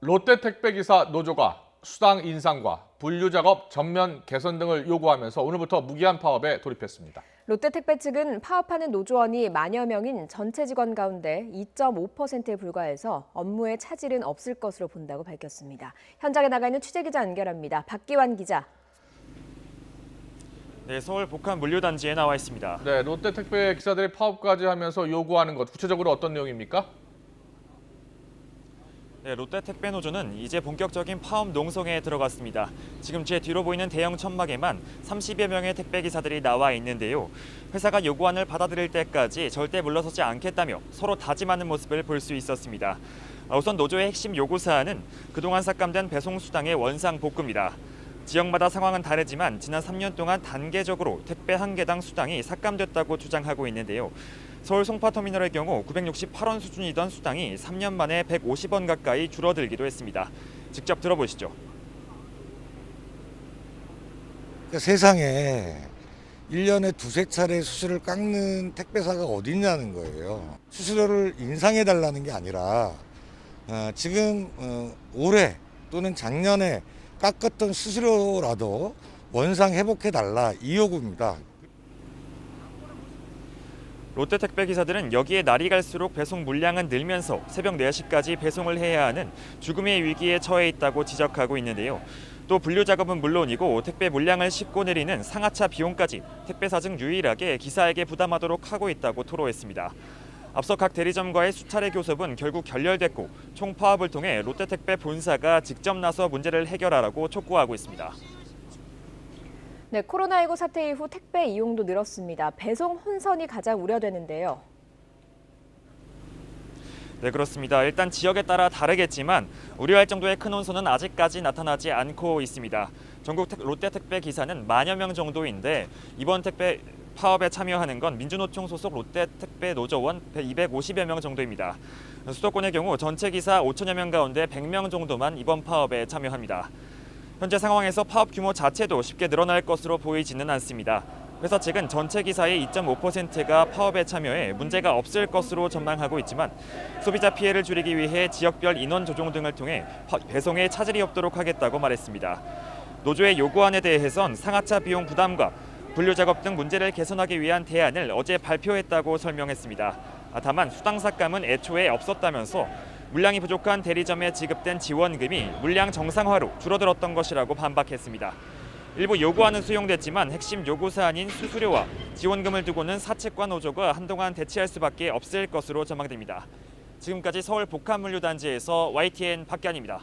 롯데택배기사 노조가 수당 인상과 분류작업 전면 개선 등을 요구하면서 오늘부터 무기한 파업에 돌입했습니다. 롯데택배 측은 파업하는 노조원이 만여 명인 전체 직원 가운데 2.5%에 불과해서 업무에 차질은 없을 것으로 본다고 밝혔습니다. 현장에 나가 있는 취재기자 연결합니다. 박기환 기자. 네, 서울 복합 물류단지에 나와 있습니다. 네, 롯데택배 기사들이 파업까지 하면서 요구하는 것, 구체적으로 어떤 내용입니까? 네, 롯데택배노조는 이제 본격적인 파업 농성에 들어갔습니다. 지금 제 뒤로 보이는 대형 천막에만 30여 명의 택배기사들이 나와 있는데요. 회사가 요구안을 받아들일 때까지 절대 물러서지 않겠다며 서로 다짐하는 모습을 볼 수 있었습니다. 우선 노조의 핵심 요구사안은 그동안 삭감된 배송수당의 원상복구입니다. 지역마다 상황은 다르지만 지난 3년 동안 단계적으로 택배 한 개당 수당이 삭감됐다고 주장하고 있는데요. 서울 송파터미널의 경우 968원 수준이던 수당이 3년 만에 150원 가까이 줄어들기도 했습니다. 직접 들어보시죠. 세상에 1년에 두세 차례 수수료를 깎는 택배사가 어디 있냐는 거예요. 수수료를 인상해달라는 게 아니라 지금 올해 또는 작년에 깎았던 수수료라도 원상 회복해달라 이 요구입니다. 롯데택배 기사들은 여기에 날이 갈수록 배송 물량은 늘면서 새벽 4시까지 배송을 해야 하는 죽음의 위기에 처해 있다고 지적하고 있는데요. 또 분류 작업은 물론이고 택배 물량을 싣고 내리는 상하차 비용까지 택배사 중 유일하게 기사에게 부담하도록 하고 있다고 토로했습니다. 앞서 각 대리점과의 수차례 교섭은 결국 결렬됐고 총파업을 통해 롯데택배 본사가 직접 나서 문제를 해결하라고 촉구하고 있습니다. 네, 코로나19 사태 이후 택배 이용도 늘었습니다. 배송 혼선이 가장 우려되는데요. 네, 그렇습니다. 일단 지역에 따라 다르겠지만 우려할 정도의 큰 혼선은 아직까지 나타나지 않고 있습니다. 전국 롯데택배 기사는 만여 명 정도인데 이번 택배 파업에 참여하는 건 민주노총 소속 롯데택배 노조원 250여 명 정도입니다. 수도권의 경우 전체 기사 5천여 명 가운데 100명 정도만 이번 파업에 참여합니다. 현재 상황에서 파업 규모 자체도 쉽게 늘어날 것으로 보이지는 않습니다. 회사 측은 전체 기사의 2.5%가 파업에 참여해 문제가 없을 것으로 전망하고 있지만 소비자 피해를 줄이기 위해 지역별 인원 조정 등을 통해 배송에 차질이 없도록 하겠다고 말했습니다. 노조의 요구안에 대해선 상하차 비용 부담과 분류 작업 등 문제를 개선하기 위한 대안을 어제 발표했다고 설명했습니다. 다만 수당 삭감은 애초에 없었다면서 물량이 부족한 대리점에 지급된 지원금이 물량 정상화로 줄어들었던 것이라고 반박했습니다. 일부 요구안은 수용됐지만 핵심 요구사안인 수수료와 지원금을 두고는 사측과 노조가 한동안 대치할 수밖에 없을 것으로 전망됩니다. 지금까지 서울 복합물류단지에서 YTN 박기환입니다.